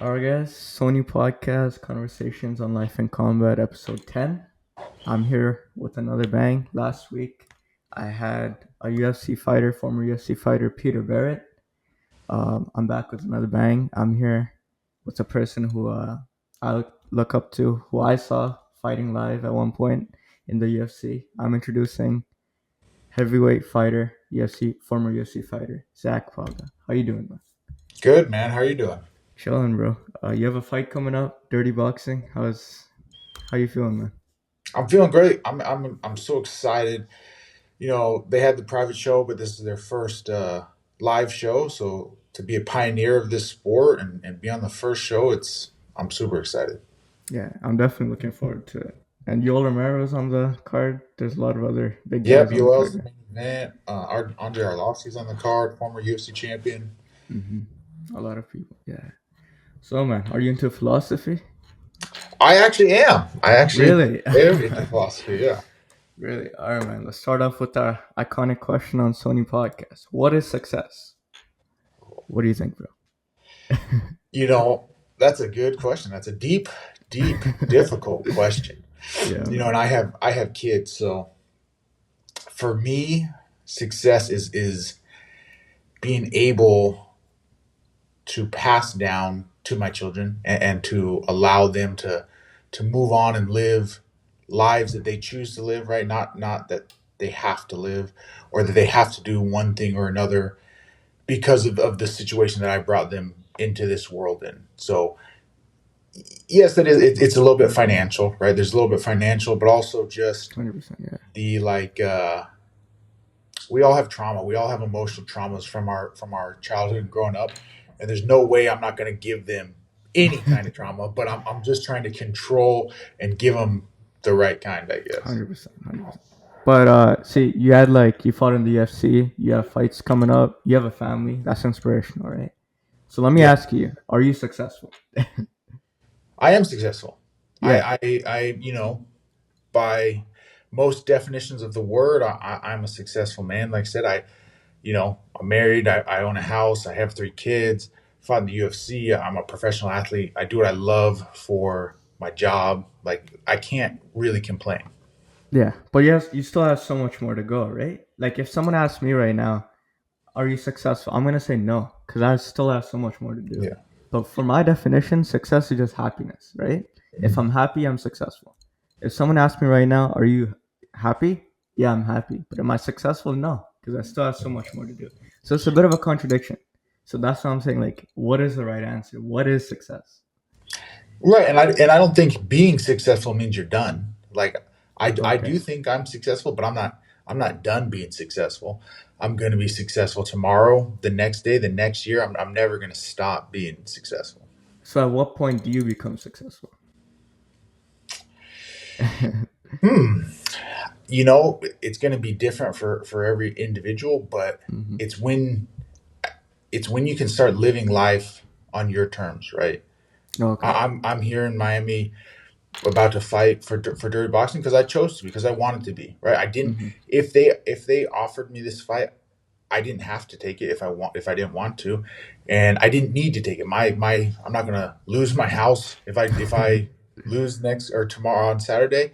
Alright, guys, Soni Podcast, Conversations on Life and Combat, episode 10. I'm here with another bang. Last week, I had a UFC fighter, former UFC fighter, Peter Barrett. I'm back with another bang. I'm here with a person who I look up to, who I saw fighting live at one point in the UFC. I'm introducing heavyweight fighter, UFC, former UFC fighter, Zac Pauga. How you doing, man? Good, man. How are you doing? Chilling, bro. You have a fight coming up, Dirty Boxing. How you feeling, man? I'm feeling great. I'm so excited. They had the private show, but this is their first live show. So to be a pioneer of this sport and be on the first show, I'm super excited. Yeah, I'm definitely looking forward to it. And Yoel Romero's on the card. There's a lot of other big Yep, guys on the UL's the card. main event. Andre Arlovsky's on the card, former UFC champion. A lot of people. Yeah. So, man, are you into philosophy? I actually am. I actually Really? am into philosophy. Yeah. Really? All right, man. Let's start off with our iconic question on Sony Podcast. What is success? What do you think, bro? You know, that's a good question. That's a deep, deep, difficult question. Yeah, And man. I have kids, so for me, success is being able to pass down to my children and to allow them to move on and live lives that they choose to live, right? Not that they have to live or that they have to do one thing or another because of the situation that I brought them into this world in. So yes, it's a little bit financial, right? There's a little bit financial, but also just 100%. Yeah. the we all have trauma. We all have emotional traumas from our childhood and growing up. And there's no way I'm not going to give them any kind of trauma, but I'm just trying to control and give them the right kind, I guess. 100%. 100%. But see, you fought in the UFC. You have fights coming up. You have a family. That's inspirational, right? So let me Yeah, ask you: Are you successful? I am successful. Yeah. By most definitions of the word, I'm a successful man. Like I said, I'm married. I own a house. I have 3 kids. Fought in the UFC. I'm a professional athlete. I do what I love for my job. Like I can't really complain. Yeah, but yes, you still have so much more to go, right? Like if someone asks me right now, "Are you successful?" I'm gonna say no, because I still have so much more to do. Yeah. But for my definition, success is just happiness, right? If I'm happy, I'm successful. If someone asks me right now, "Are you happy?" Yeah, I'm happy. But am I successful? No, because I still have so much more to do. So it's a bit of a contradiction. So that's what I'm saying. Like, what is the right answer? What is success? Right, and I don't think being successful means you're done. Like I Okay. do think I'm successful, but I'm not done being successful. I'm going to be successful tomorrow, the next day, the next year. I'm never going to stop being successful. So at what point do you become successful? Hmm. It's going to be different for every individual, but Hmm. it's when it's when you can start living life on your terms, right? Okay. I'm here in Miami about to fight for dirty boxing because I chose to, because I wanted to be, right? I didn't. Hmm. If they offered me this fight, I didn't have to take it if I didn't want to, and I didn't need to take it. My I'm not gonna lose my house if I lose next or tomorrow on Saturday.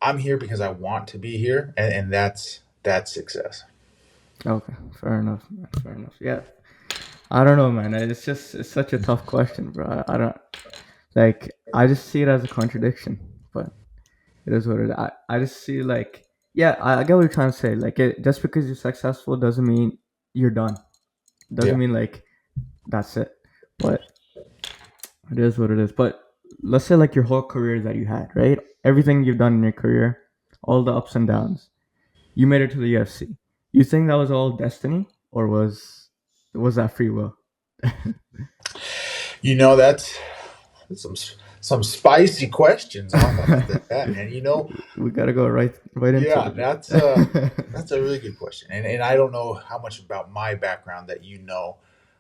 I'm here because I want to be here, and that's success. Okay. Fair enough. Man. Fair enough. Yeah. I don't know, man. It's such a tough question, bro. I don't like. I just see it as a contradiction, but it is what it is. I just see like, yeah, I get what you're trying to say. Like, just because you're successful doesn't mean you're done. Doesn't Yeah. mean like that's it. But it is what it is. But let's say like your whole career that you had, right? Everything you've done in your career, all the ups and downs, you made it to the UFC. You think that was all destiny, or was that free will? That's some spicy questions off the bat, man. We gotta go right into Yeah, it. that's a really good question, and I don't know how much about my background that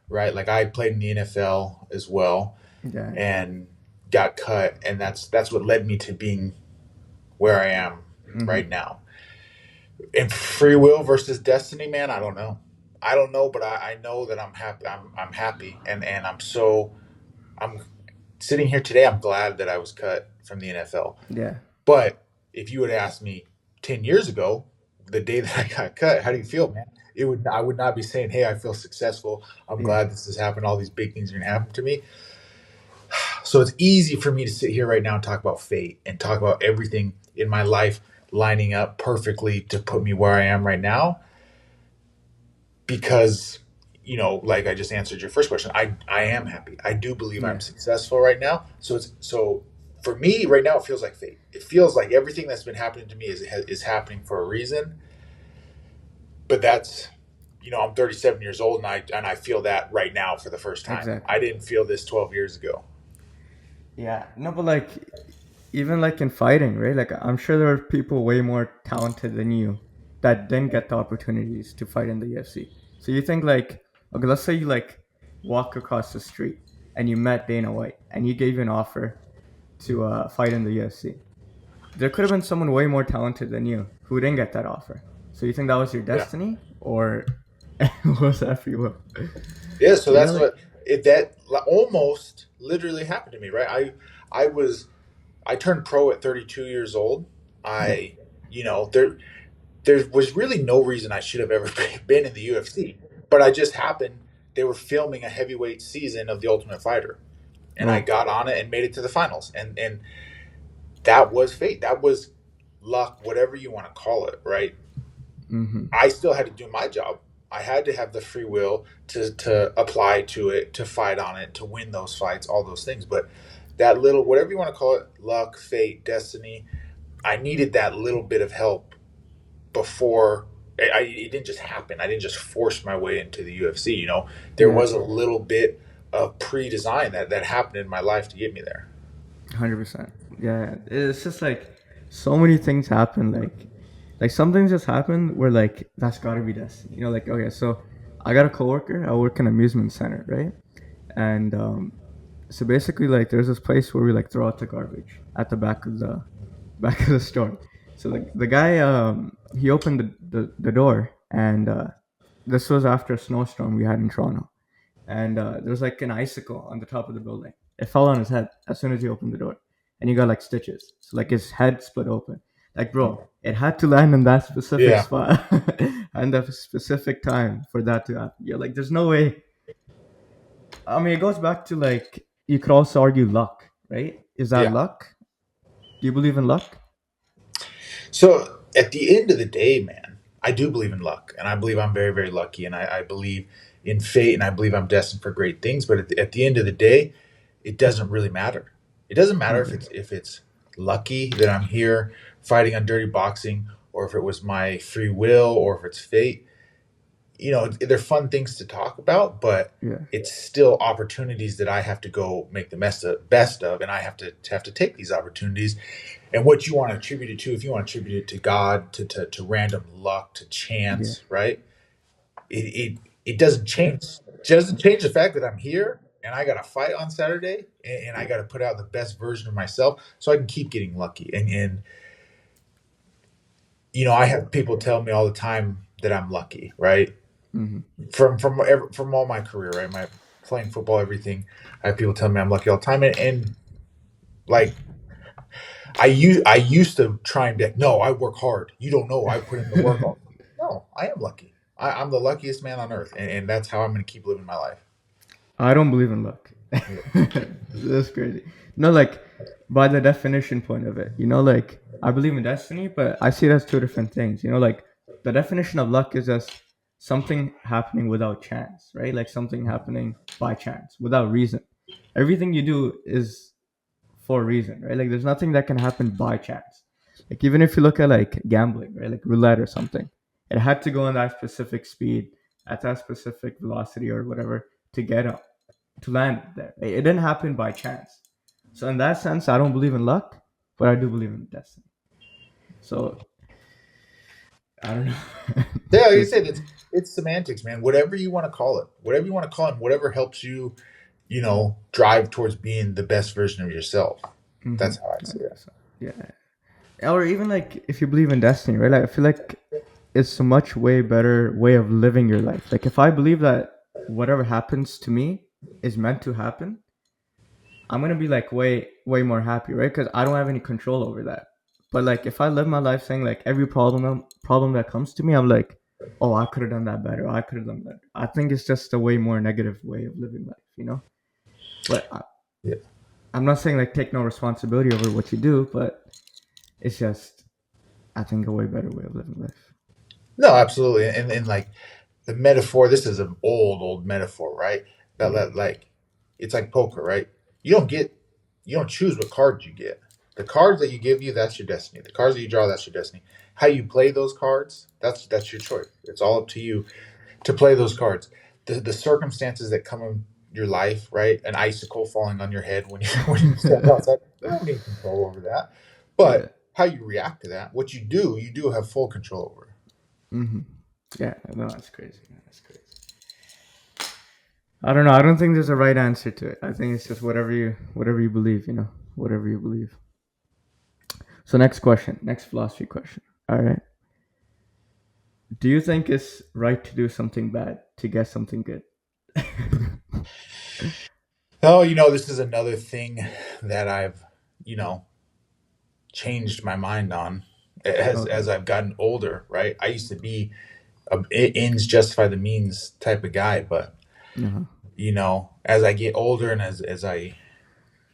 right? Like I played in the NFL as well Yeah. and got cut, and that's what led me to being where I am right Hmm. now. And free will versus destiny, man, I don't know. I don't know, but I know that I'm happy. I'm happy, and I'm sitting here today, I'm glad that I was cut from the NFL. Yeah. But if you would ask me 10 years ago, the day that I got cut, how do you feel, man? I would not be saying, hey, I feel successful. I'm Yeah. glad this has happened. All these big things are going to happen to me. So it's easy for me to sit here right now and talk about fate and talk about everything in my life lining up perfectly to put me where I am right now because, like I just answered your first question, I am happy. I do believe I'm Yeah. successful right now. So for me right now, it feels like fate. It feels like everything that's been happening to me is happening for a reason. But that's, I'm 37 years old and I feel that right now for the first time. Exactly. I didn't feel this 12 years ago. Yeah. No, but like even like in fighting, right? Like I'm sure there are people way more talented than you that didn't get the opportunities to fight in the UFC. So you think like, okay, let's say you like walk across the street and you met Dana White and he gave you an offer to fight in the UFC. There could have been someone way more talented than you who didn't get that offer. So you think that was your Yeah. destiny, or was that free will? Yeah, so You know, that's like almost literally happened to me, right? I was I turned pro at 32 years old. yeah, I you know there was really no reason I should have ever been in the UFC, but I just happened they were filming a heavyweight season of The Ultimate Fighter, and I oh, got on it and made it to the finals, and that was fate. That was luck, whatever you want to call it, right? mm-hmm. I still had to do my job. I had to have the free will to apply to it, to fight on it, to win those fights, all those things. But that little, whatever you want to call it, luck, fate, destiny, I needed that little bit of help before it didn't just happen. I didn't just force my way into the UFC. There Yeah, was a little bit of pre-design that happened in my life to get me there. 100%. Yeah, it's just like so many things happen. Like some things just happen where like that's gotta be destiny. Like okay, so I got a coworker. I work in an amusement center, right? And so basically, like there's this place where we like throw out the garbage at the back of the store. So the guy he opened the door, and this was after a snowstorm we had in Toronto, and there was like an icicle on the top of the building. It fell on his head as soon as he opened the door, and he got like stitches. So like his head split open. Like bro, it had to land in that specific Yeah, spot and that specific time for that to happen. You're like, there's no way. I mean, it goes back to like you could also argue luck, right? Is that yeah. luck? Do you believe in luck? So at the end of the day, man, I do believe in luck, and I believe I'm very, very lucky, and I believe in fate, and I believe I'm destined for great things. But at the end of the day, it doesn't really matter. It doesn't matter if Yeah. it's lucky that I'm here fighting on dirty boxing, or if it was my free will, or if it's fate. They're fun things to talk about, but Yeah. it's still opportunities that I have to go make the best of, and I have to take these opportunities. And what you want to attribute it to, if you want to attribute it to God, to random luck, to Yeah. chance, right? It doesn't change. It doesn't change the fact that I'm here and I got to fight on Saturday, and I got to put out the best version of myself so I can keep getting lucky. And I have people tell me all the time that I'm lucky, right? Hmm. From all my career, right? My playing football, everything. I have people tell me I'm lucky all the time, and like I used to try and be like, no, I work hard. You don't know, I put in the work. No, I am lucky. I'm the luckiest man on earth, and that's how I'm going to keep living my life. I don't believe in luck. Yeah, That's crazy. No, like by the definition point of it, like I believe in destiny, but I see it as two different things. Like the definition of luck is just something happening without chance, right? Like something happening by chance, without reason. Everything you do is for a reason, right? Like there's nothing that can happen by chance. Like even if you look at like gambling, right? Like roulette or something, it had to go in that specific speed at that specific velocity or whatever to get up to land there. It didn't happen by chance. So in that sense, I don't believe in luck, but I do believe in destiny. So I don't know. like I Just said, it's semantics, man. Whatever you want to call it, whatever you want to call it, whatever helps you, drive towards being the best version of yourself. mm-hmm. That's how I see it. Yeah. Or even like if you believe in destiny, right? Like I feel like it's a much way better way of living your life. Like if I believe that whatever happens to me is meant to happen, I'm gonna be like way more happy, right? Because I don't have any control over that. But like if I live my life saying like every problem that comes to me, I'm like, oh, I could have done that better. I could have done better. I think it's just a way more negative way of living life, you know. But Yeah. I'm not saying like take no responsibility over what you do, but it's just I think a way better way of living life. No, absolutely. And like the metaphor, this is an old metaphor, right? Yeah. That like it's like poker, right? You don't get you don't choose what cards you get. The cards that you give you, that's your destiny. The cards that you draw, that's your destiny. How you play those cards, that's your choice. It's all up to you to play those cards. The circumstances that come in your life, right? An icicle falling on your head when you when you step outside, you don't have any control over that. Yeah. But how you react to that, what you do have full control over. Mm-hmm. Yeah. No, that's crazy. That's crazy. I don't know. I don't think there's a right answer to it. I think it's just whatever you believe. You know, whatever you believe. So next question, next philosophy question. All right. Do you think it's right to do something bad to get something good? Oh, this is another thing that I've, you know, changed my mind on Okay. as I've gotten older, right? I used to be a ends justify the means type of guy, but Uh-huh. as I get older and as I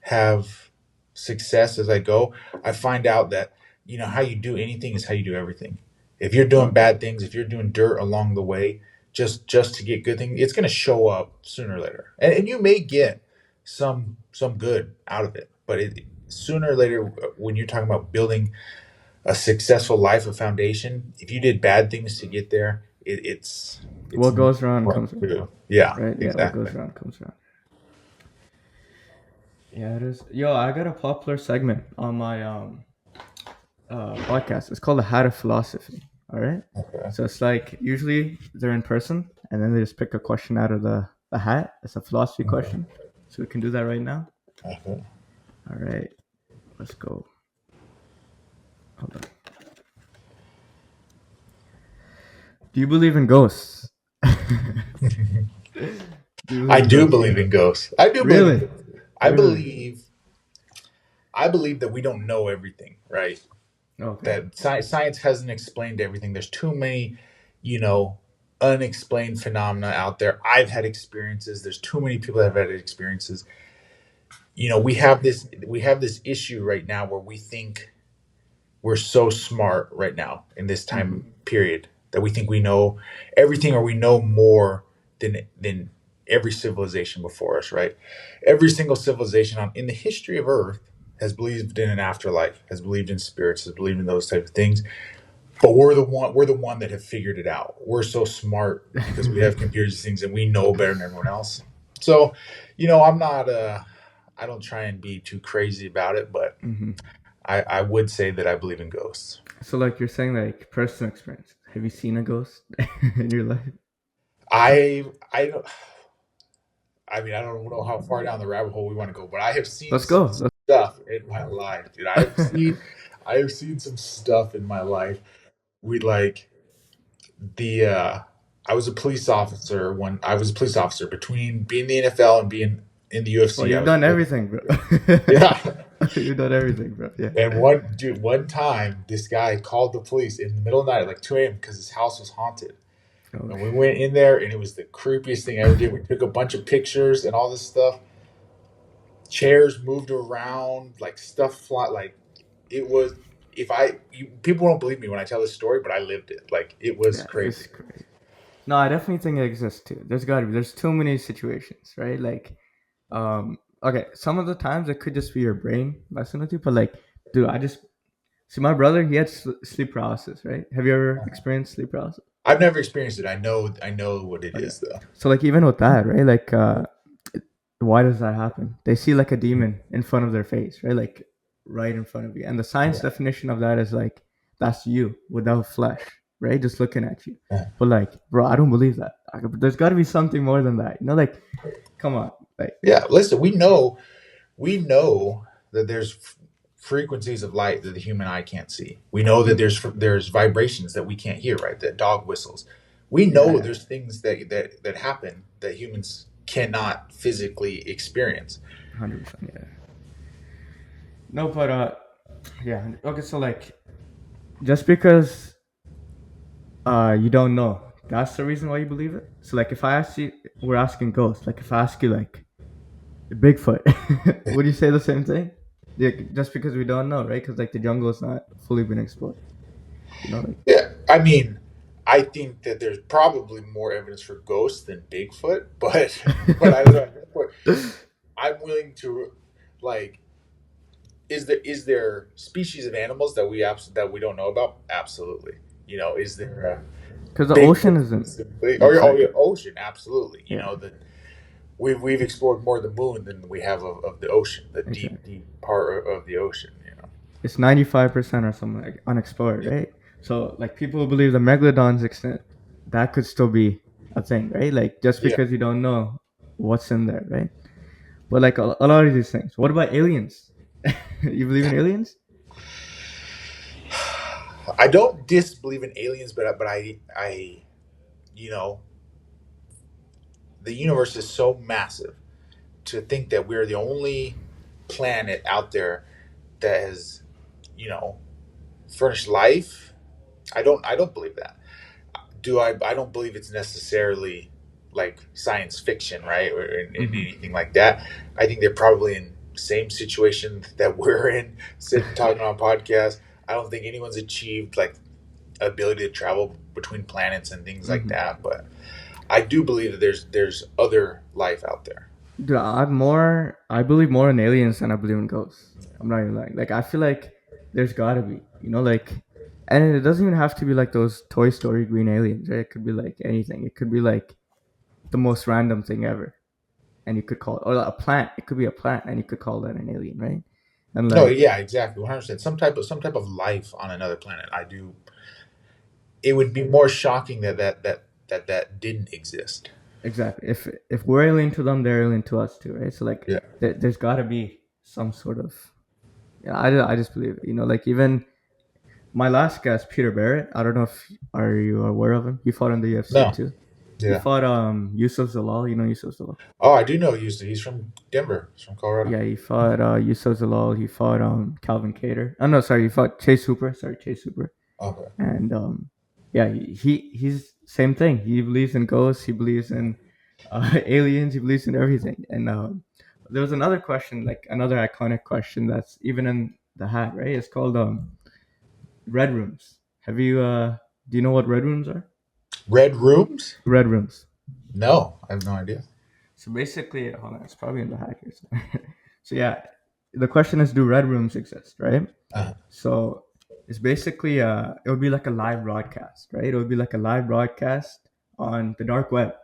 have success as I go, I find out that, how you do anything is how you do everything. If you're doing Okay. bad things, if you're doing dirt along the way, just to get good things, it's going to show up sooner or later. And you may get some good out of it, but sooner or later, when you're talking about building a successful life, a foundation, if you did bad things to get there, it's What not goes around going comes around, to. Yeah, right? Yeah. What exactly. goes around comes around. Yeah, it is. Yo, I got a popular segment on my podcast. It's called the Hat of Philosophy. All right. Okay. So it's like usually they're in person, and then they just pick a question out of the hat. It's a philosophy Okay. question. So we can do that right now. Okay. All right. Let's go. Hold on. Do you believe in ghosts? Do you believe I in do ghosts? believe in ghosts. I do believe in Really? ghosts. I Really? believe I believe that we don't know everything, right? Okay. That science hasn't explained everything. There's too many, you know, unexplained phenomena out there. I've had experiences. There's too many people that have had experiences. We have this issue right now where we think we're so smart right now in this Mm-hmm. time period that we think we know everything or we know more than every civilization before us, right? Every single civilization in the history of Earth has believed in an afterlife, has believed in spirits, has believed in those types of things. But we're the one that have figured it out. We're so smart because we have computers things and we know better than everyone else. So, I'm not I don't try and be too crazy about it, but Mm-hmm. I would say that I believe in ghosts. So like you're saying like personal experience. Have you seen a ghost in your life? I don't. I mean, I don't know how far down the rabbit hole we want to go, but I have seen Let's some go. stuff in my life, dude. I have seen some stuff in my life. We like the. I was a police officer when I was a police officer between being in the NFL and being in the Well, UFC. I you've was done everything, bro. yeah. You've done everything, bro. Yeah. And one time, this guy called the police in the middle of the night, like 2 a.m., because his house was haunted. Oh, And we went in there, and it was the creepiest thing I ever did. We took a bunch of pictures and all this stuff. Chairs moved around, like stuff fly. Like it was. If people don't believe me when I tell this story, but I lived it. Like it was yeah, crazy. it's crazy. No, I definitely think it exists too. There's got to be. There's too many situations, right? Like, okay, some of the times it could just be your brain messing with you, but like, dude, I just see my brother. He had sleep paralysis, right? Have you ever experienced sleep paralysis? I've never experienced it. I know what it Okay, is though. so like even with that, right? Like, why does that happen? They see like a demon in front of their face, right? Like right in front of you. And the science Yeah. definition of that is like that's you without flesh, right? Just looking at you. Yeah. But like, bro, I don't believe that. There's got to be something more than that. Like, come on, like, Yeah. Listen, we know that there's frequencies of light that the human eye can't see. We know that mhm. there's vibrations that we can't hear, right? That dog whistles. We Yeah, know yeah. there's things that happen that humans cannot physically experience. 100%. Yeah. No, but yeah. Okay, so like, just because you don't know, that's the reason why you believe it. So like, if I ask you, we're asking ghosts. Like, if I ask you like Bigfoot, would you say the same thing? Like, just because we don't know, right? Because like the jungle is not fully been explored. You know, like Yeah, I mean, I think that there's probably more evidence for ghosts than Bigfoot, but I don't know. But I'm willing to, like, is there species of animals that that we don't know about? Absolutely. Is there because the ocean Bigfoot isn't specifically? Oh, like yeah, oh, so. yeah, ocean, absolutely. Yeah, That we've explored more of the moon than we have of the ocean, the deep exactly. deep part of the ocean. It's 95% or something like unexplored, Yeah. right? So like people who believe the megalodon's extent, that could still be a thing, right? Like just Yeah. because you don't know what's in there, right? But like a lot of these things. What about aliens? You believe in aliens? I don't disbelieve in aliens, but I you know the universe is so massive to think that we're the only planet out there that has you know furnished life. I don't believe that. I don't believe it's necessarily like science fiction, right, or in Mm-hmm. anything like that. I think they're probably in the same situation that we're in, sitting talking on a podcast. I don't think anyone's achieved like ability to travel between planets and things like Mm-hmm. that, but I do believe that there's other life out there. Dude, I believe more in aliens than I believe in ghosts. I'm not even lying. Like I feel like there's gotta be, like, and it doesn't even have to be like those Toy Story green aliens, right? It could be like anything. It could be like the most random thing ever, and you could call it, or a plant. It could be a plant, and you could call that an alien, right? And No, like yeah, exactly, 100%. Some type of life on another planet. I do. It would be more shocking that didn't exist. exactly, if we're alien to them, they're alien to us too, right? So like, Yeah. there's got to be some sort of, yeah. I just believe it. Like even my last guest, Peter Barrett. I don't know if are you aware of him. He fought in the UFC No. too. He Yeah. fought Yusuf Zalal. You know Yusuf Zalal. Oh, I do know Houston. He's from Denver. He's from Colorado. Yeah, he fought Yusuf Zalal. He fought Calvin Cater. Oh no, sorry, he fought Chase Hooper. Sorry, Chase Hooper. Okay. And yeah, he's same thing. He believes in ghosts. He believes in aliens. He believes in everything. And there was another question, like another iconic question that's even in the hat, right? It's called red rooms. Have you do you know what red rooms are? Red rooms? Red rooms. No, I have no idea. So basically, hold on, it's probably in the hat here. So, so yeah, the question is, do red rooms exist, right? Uh, So it's basically it would be like a live broadcast, right? It would be like a live broadcast on the dark web,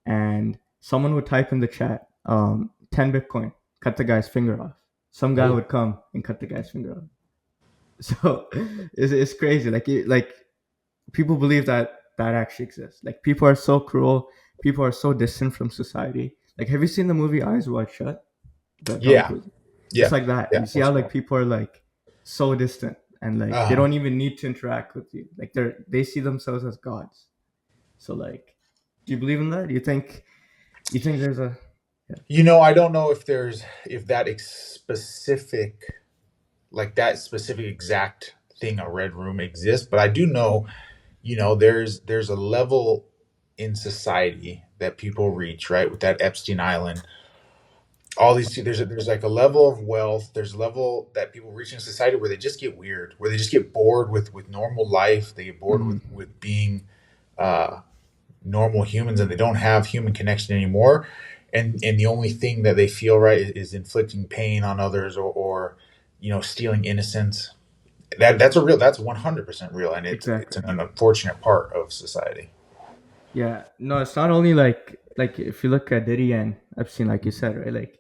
and someone would type in the chat, 10 Bitcoin, cut the guy's finger off. Some guy oh, would come and cut the guy's finger off. So it's crazy. Like people believe that that actually exists. Like people are so cruel. People are so distant from society. Like, have you seen the movie Eyes Wide Shut? The Tom yeah, Cruise. It's yeah, like that. yeah. You see how What's like going? people are like so distant and like they Uh, don't even need to interact with you. Like they see themselves as gods. So like, do you believe in that? Do you think there's a yeah. I don't know if that specific like that specific exact thing a red room exists, but I do know there's a level in society that people reach, right, with that Epstein Island. All these there's like a level of wealth, there's a level that people reach in society where they just get weird, where they just get bored with normal life, they get bored Mm-hmm. with being uh normal humans, and they don't have human connection anymore, and the only thing that they feel right is inflicting pain on others, or stealing innocence. That's 100% real, and it's Exactly. an unfortunate part of society. Yeah. No, it's not only like if you look at Diddy and Epstein, like you said, right? Like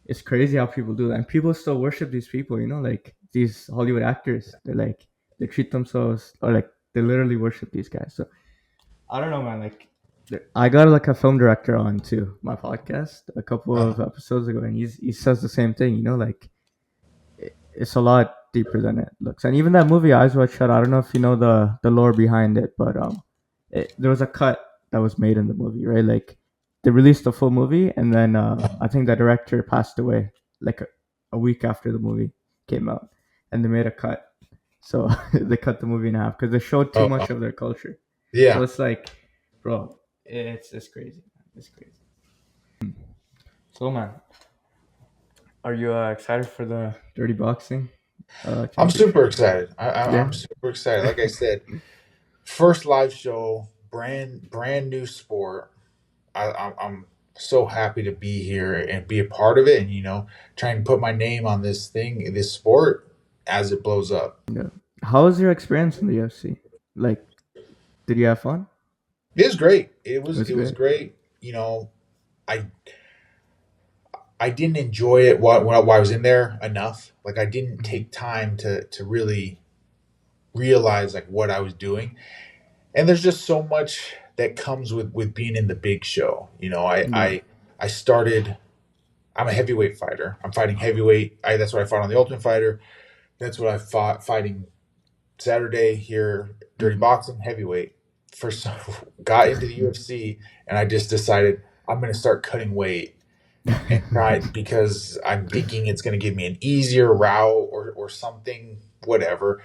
it's crazy how people do that, and people still worship these people. Like these Hollywood actors. They treat themselves, or like they literally worship these guys. So I don't know, man. Like, I got like a film director on to my podcast a couple uh, of episodes ago, and he says the same thing. Like it's a lot deeper than it looks. And even that movie Eyes Wide Shut, I don't know if you know the lore behind it, but there was a cut that was made in the movie, right? Like they released the full movie, and then I think the director passed away like a week after the movie came out, and they made a cut. So they cut the movie in half because they showed too Oh, much of their culture. So yeah. it's like, bro, it's crazy. It's crazy. So man, are you excited for the Dirty Boxing I'm super championship? excited. I'm Yeah. super excited. Like I said, first live show, brand new sport. I'm so happy to be here and be a part of it, and try and put my name on this thing, this sport, as it blows up. Yeah. How was your experience in the UFC? Like, did you have fun? It was great. It It was was it was great. great. I I didn't enjoy it while I was in there enough. Like I didn't Mhm. take time to really realize like what I was doing. And there's just so much that comes with being in the big show. Yeah. I started. I'm a heavyweight fighter. I'm fighting heavyweight. That's what I fought on the Ultimate Fighter. That's what I fought fighting Saturday here, Dirty Mhm. Boxing heavyweight. First, got into the UFC, and I just decided I'm going to start cutting weight and try because I'm thinking it's going to give me an easier route or something, whatever.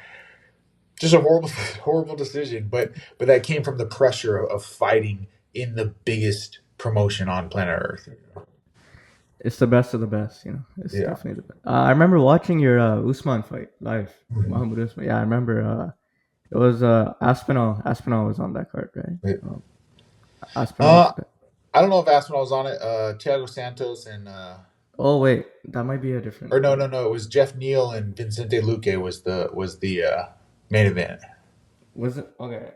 Just a horrible horrible decision, but that came from the pressure of fighting in the biggest promotion on planet Earth. It's the best of the best, It's Yeah. definitely the best. I remember watching your Usman fight live. Muhammad Usman. Yeah, I remember. It was Aspinall. Aspinall was on that card, right? Um, Aspinall was Uh, good. I don't know if Aspinall was on it. Thiago Santos and Oh wait, that might be a or different. no, it was Jeff Neal and Vincente Luque was the main event. Was it okay?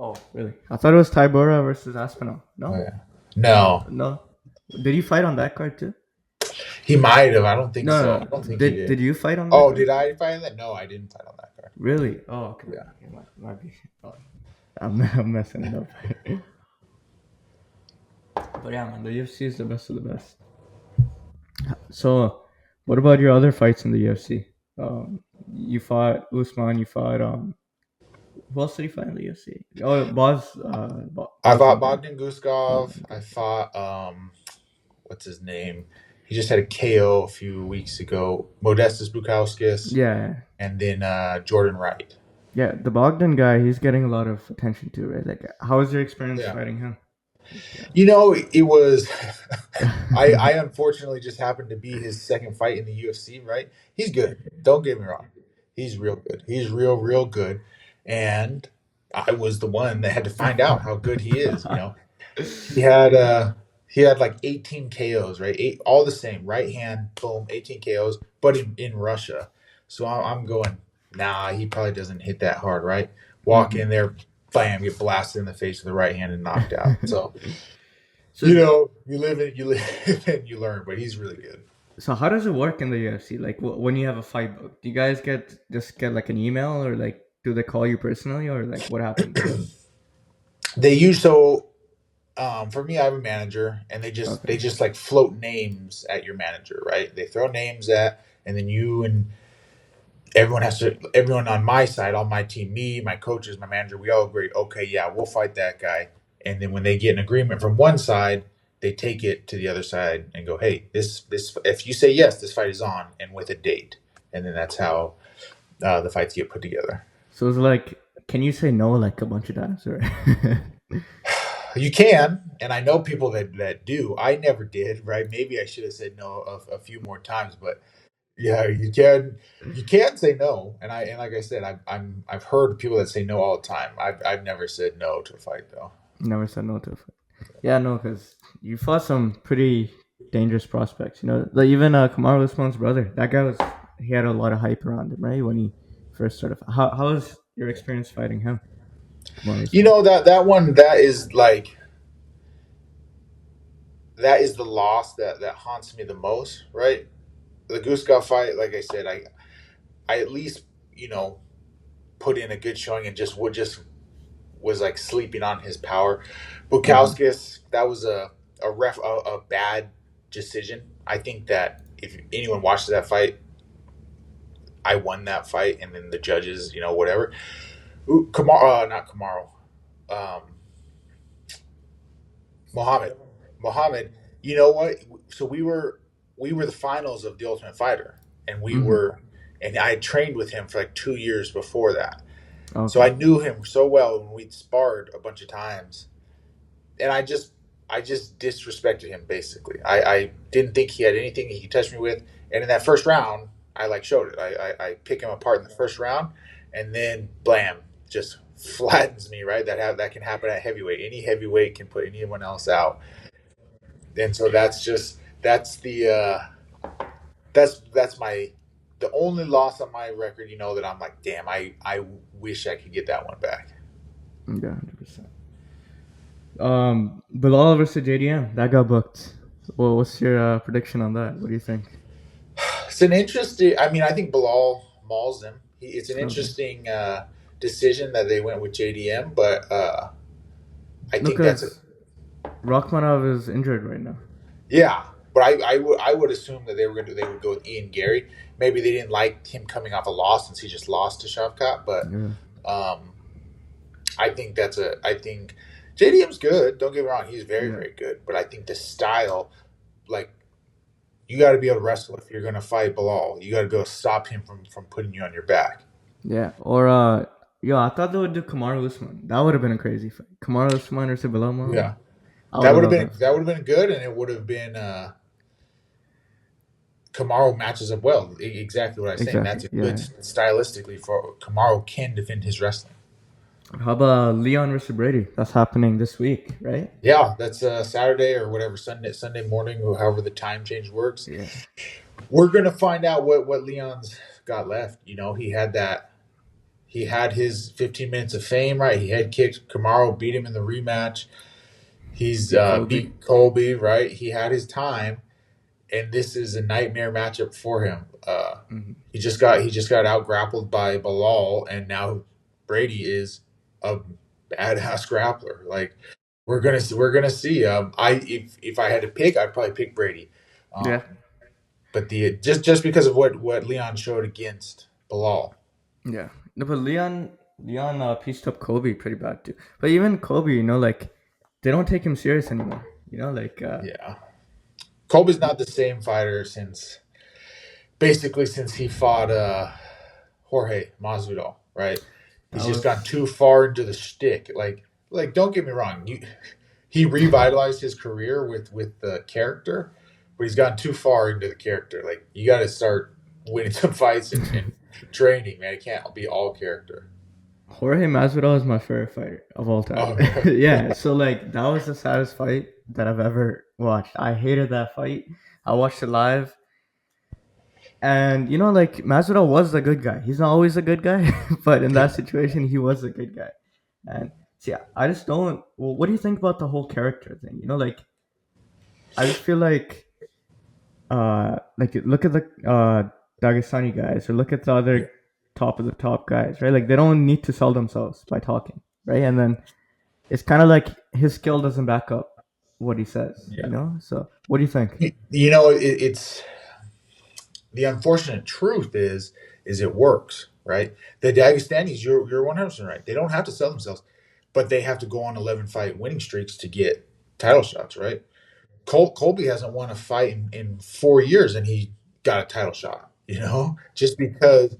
Oh really? I thought it was Tybura versus Aspinall. Oh No, yeah, no, no. Did you fight on that card too? he might have. I don't think No, so. no, I don't no. think he Did did. you fight on that Oh, card? did I fight that? No, I didn't fight on that card. Really? Oh, okay. Yeah. Okay, might be. Oh, I'm messing it up. But yeah, man, the UFC is the best of the best. So, what about your other fights in the UFC? You fought Usman. You fought who else did you fight in the UFC? Oh, I fought Bogdan. Bogdan Guskov. Bogdan. I Okay. fought what's his name? He just had a KO a few weeks ago. Modestus Bukauskas, Yeah, and then Jordan Wright. yeah. The Bogdan guy, he's getting a lot of attention too, right? Like, how was your experience Yeah. fighting him? Like, It was. I yeah. unfortunately just happened to be his second fight in the UFC. Right? He's good. Don't get me wrong. He's real good. He's real good. And I was the one that had to find out how good he is. He had he had like 18 KOs, right? Eight, all the same, right hand, boom, 18 KOs, but in Russia. So I'm going, nah, he probably doesn't hit that hard, right? Walk Mhm. in there, bam, get blasted in the face with the right hand and knocked out. So So, you live and you learn, but he's really good. so how does it work in the UFC? Like, when you have a fight book, do you guys just get like an email, or like do they call you personally, or like what happens? They use so for me, I have a manager, and they Okay. just like float names at your manager, right? They throw names at, and then you and everyone on my side, on my team, me, my coaches, my manager, we all agree, okay, yeah, we'll fight that guy. And then when they get an agreement from one side, they take it to the other side and go, hey, this if you say yes, this fight is on, and with a date. And then that's how the fights get put together. So it's like, can you say no like a bunch of times, or? You can, and I know people that do. I never did, right? Maybe I should have said no a few more times, but yeah, you can say no, and like I said, I've heard people that say no all the time. I've never said no to a fight though. Never said no to a fight. Yeah, no, because you fought some pretty dangerous prospects. Like even Kamaru Usman's brother. That guy he had a lot of hype around him, right? When he first started. How was your experience fighting him, Kamaru Usman? That one that is the loss that haunts me the most, right? The Guskov fight, like I said, I at least put in a good showing and just was like sleeping on his power. Mm-hmm. Bukowskis, that was a bad decision. I think that if anyone watches that fight, I won that fight, and then the judges, whatever. Not Kamaru, um, Muhammad. Muhammad, you know what? So we were the finals of the Ultimate Fighter, and we Mm-hmm. were, and I had trained with him for like 2 years before that. So Okay. I knew him so well, and we'd sparred a bunch of times, and I just disrespected him basically. I didn't think he had anything he could touch me with, and in that first round, I like showed it. I pick him apart in the first round, and then blam, just flattens me. Right, that can happen at heavyweight. Any heavyweight can put anyone else out, and so that's the that's my the only loss on my record. You know that I'm like, damn, I wish I could get that one back. Yeah, 100%. Belal versus JDM that got booked. Well, what's your prediction on that? What do you think? It's an interesting. I mean, I think Bilal mauls him. It's an Okay. interesting decision that they went with JDM, but I No, think that's a because Rachmanov is injured right now. yeah. But I would assume that they would go with Ian Gary. Maybe they didn't like him coming off a loss since he just lost to Shavkat, but Yeah. um, I think JDM's good. Don't get me wrong, he's very Yeah. very good. But I think the style, like you got to be able to wrestle if you're going to fight Bilal. You got to go stop him from putting you on your back. Yeah. Or yo, I thought they would do Kamaru Usman. That would have been a crazy fight. Kamaru Usman versus Belal Yeah. Muhammad. I would have loved that. That would have been good, and it would have been Kamaru matches up well. Exactly what I was saying. Exactly. That's a good Yeah. stylistically for Kamaru can defend his wrestling. How about Leon versus Brady? That's happening this week, right? Yeah, that's Saturday or whatever Sunday morning or however the time change works. Yeah. We're gonna find out what Leon's got left. You know, he had his 15 minutes of fame, right? He head kicked Kamaru, beat him in the rematch. He's Beat Colby. beat Colby, right? He had his time, and this is a nightmare matchup for him. Hmm. He just got out grappled by Belal, and now Brady is a badass grappler. Like we're gonna see. I if I had to pick, I'd probably pick Brady. Yeah. Um, but the just because of what Leon showed against Belal. Yeah. No, but Leon pieced up Kobe pretty bad too. But even Kobe, like they don't take him serious anymore. Like Yeah, Colby's not the same fighter since he fought Jorge Masvidal, right? that He's just gone was too far into the shtick. Like don't get me wrong, he revitalized his career with the character, but he's gone too far into the character. Like you got to start winning some fights and training, man. It can't be all character. Jorge Masvidal is my favorite fighter of all time. Oh, really? Yeah, so like that was the saddest fight that I've ever watched. I hated that fight. I watched it live, and like Masvidal was a good guy. He's not always a good guy, but in that situation, he was a good guy. And see, I just don't. Well, what do you think about the whole character thing? Like I just feel like look at the Dagestani guys or look at the Yeah, other top of the top guys, right? Like they don't need to sell themselves by talking, right? And then it's kind of like his skill doesn't back up what he says, yeah. So what do you think? You know, it's the unfortunate truth is it works, right? The Dagestanis, you're 100% right. They don't have to sell themselves, but they have to go on 11 fight winning streaks to get title shots, right? Colby hasn't won a fight in 4 years, and he got a title shot. Just because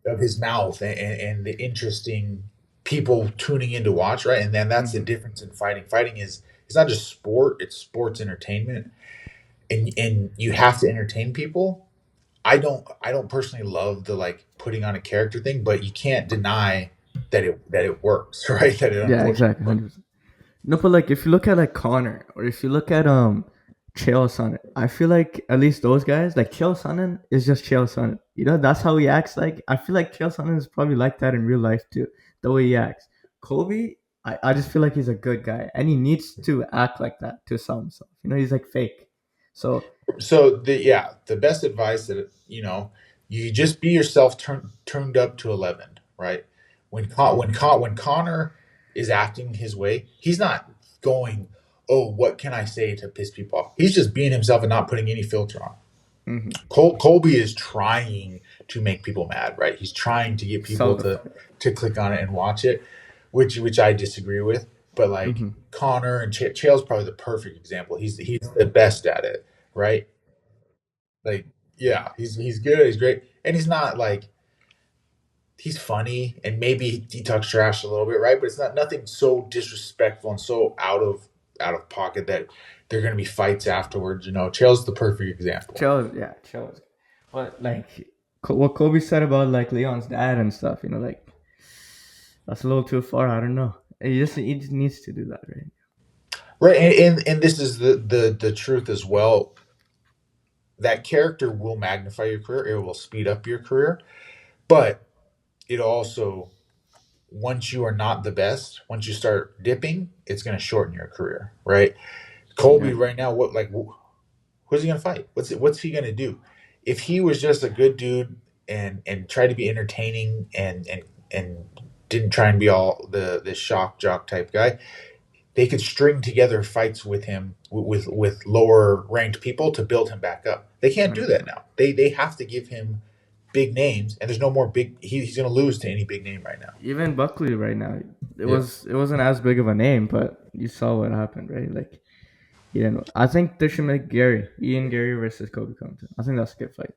of his mouth and the interesting people tuning in to watch, right? And then that's the Hmm. difference in fighting. Fighting is it's not just sport; it's sports entertainment, and you have to entertain people. I don't personally love the like putting on a character thing, but you can't deny that it works, right? That it Yeah, unfortunately exactly, works. 100%. No, but like if you look at like Conor or if you look at Chael Sonnen, I feel like at least those guys, like Chael Sonnen is just Chael Sonnen. That's how he acts. Like I feel like Chael Sonnen is probably like that in real life too, the way he acts. Kobe, I just feel like he's a good guy and he needs to act like that to sell himself. He's like fake. So So the best advice that you just be yourself turned up to 11, right? When Connor is acting his way, he's not going, "Oh, what can I say to piss people off?" He's just being himself and not putting any filter on. mhm, Colby is trying to make people mad, right? He's trying to get sell people the to fight. to click on it and watch it, which I disagree with. But like Mm-hmm. Conor and Chael's probably the perfect example. He's the best at it, right? Like, yeah, he's good, he's great, and he's not like he's funny, and maybe he talks trash a little bit, right? But it's not nothing so disrespectful and so out of pocket that they're gonna be fights afterwards. Chael's the perfect example. Chael. But like what Kobe said about like Leon's dad and stuff, like that's a little too far. I don't know. He just needs to do that, right? Right, and this is the truth as well. That character will magnify your career. It will speed up your career, but it also, once you are not the best, once you start dipping, it's going to shorten your career, right? Colby Yeah. right now, who's he going to fight? What's he going to do? If he was just a good dude and tried to be entertaining and didn't try and be all this shock jock type guy, they could string together fights with him with lower ranked people to build him back up. They can't do that 100%. now. They have to give him big names, and there's no more big. He's going to lose to any big name right now. Even Buckley right now, Yeah, it wasn't as big of a name, but you saw what happened, right? Like he didn't. I think they should make Ian Gary versus Kobe Covington. I think that's a good fight.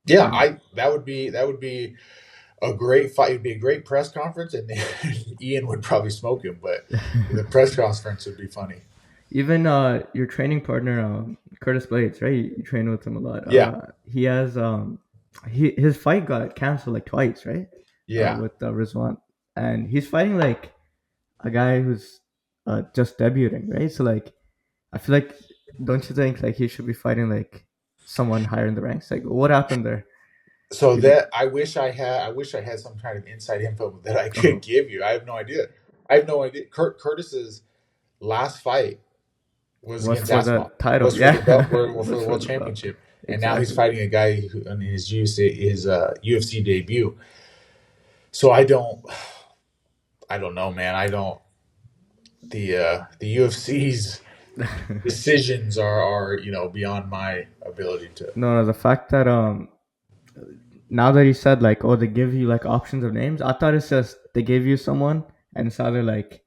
yeah. And I that would be a great fight. It'd be a great press conference, and Ian would probably smoke him, but the press conference would be funny. even your training partner, Curtis Blades, right? You train with him a lot. Yeah, He has his fight got canceled like twice, right? yeah. With Rizwan, and he's fighting like a guy who's just debuting, right? So like, I feel like, don't you think like he should be fighting like someone higher in the ranks? Like, what happened there? So Did he? that I wish I had some kind of inside info that I Uh-huh. could give you. I have no idea. I have no idea. Curtis's last fight was Was against for the Aspinall. title, Was for the belt, yeah. for the Was for world the belt. championship, and now he's Exactly. fighting a guy who in his UFC debut. So I don't know, man. I don't. The UFC's decisions are beyond my ability to. No, the fact that now that you said like, oh, they give you like options of names, I thought it's just they give you someone and it's either like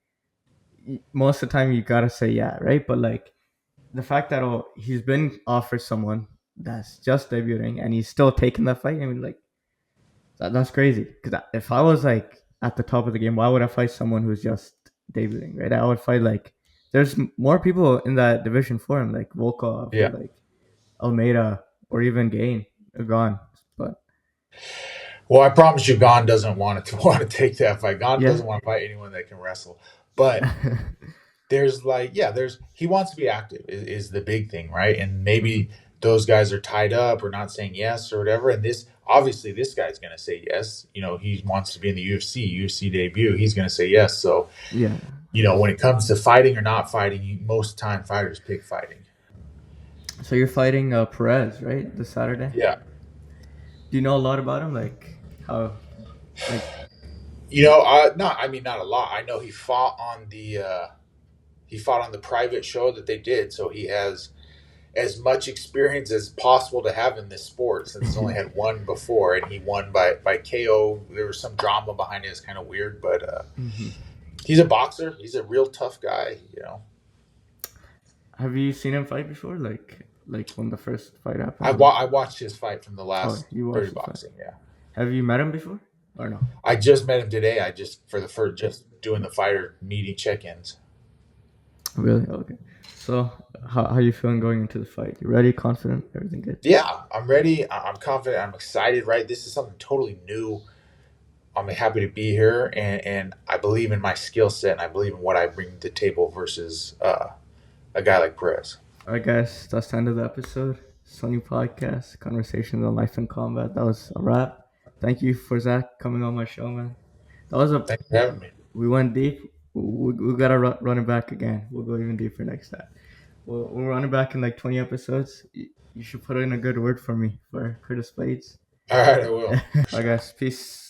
most of the time you gotta say yeah, right? But like the fact that, oh, he's been offered someone that's just debuting and he's still taking that fight. I mean, like that's crazy. Because if I was like at the top of the game, why would I fight someone who's just debuting, right? I would fight like there's more people in that division for him, like Volkov or Yeah. like Almeida or even Gain are gone. But Well, I promise you, Gon doesn't want to want to take that fight. Gon yeah, doesn't want to fight anyone that can wrestle. But there's he wants to be active is the big thing, right? And maybe those guys are tied up or not saying yes or whatever. And this guy's going to say yes. He wants to be in the UFC debut. He's going to say yes. So yeah. when it comes to fighting or not fighting, most time fighters pick fighting. So you're fighting Perez, right? This Saturday. Yeah. Do you know a lot about him? Like how, like Not a lot. I know he fought on the private show that they did, so he has as much experience as possible to have in this sport since he's only yeah. had one before, and he won by KO. There was some drama behind it. It's kind of weird, but Hmm. he's a boxer. He's a real tough guy. Have you seen him fight before? Like when the first fight I, happened? wa- Or I watched his fight from the oh, last you Dirty watched the fight. Boxing. Yeah, Have you met him before or no? I just met him today. I just for the first just doing the fighter meeting check-ins. Really? Okay. So how you feeling going into the fight? You ready? Confident? Everything good? Yeah, I'm ready. I'm confident. I'm excited. Right, this is something totally new. I'm happy to be here, and I believe in my skill set, and I believe in what I bring to the table versus a guy like Perez. All right, guys. That's the end of the episode. Soni Podcast, conversations on life and combat. That was a wrap. Thank you for Zach coming on my show, man. That was a Thanks for having me. we went deep. We gotta run it back again. We'll go even deeper next time. We'll run it back in like 20 episodes. You should put in a good word for me for Curtis Blades. All right, I will. I Sure. guess peace.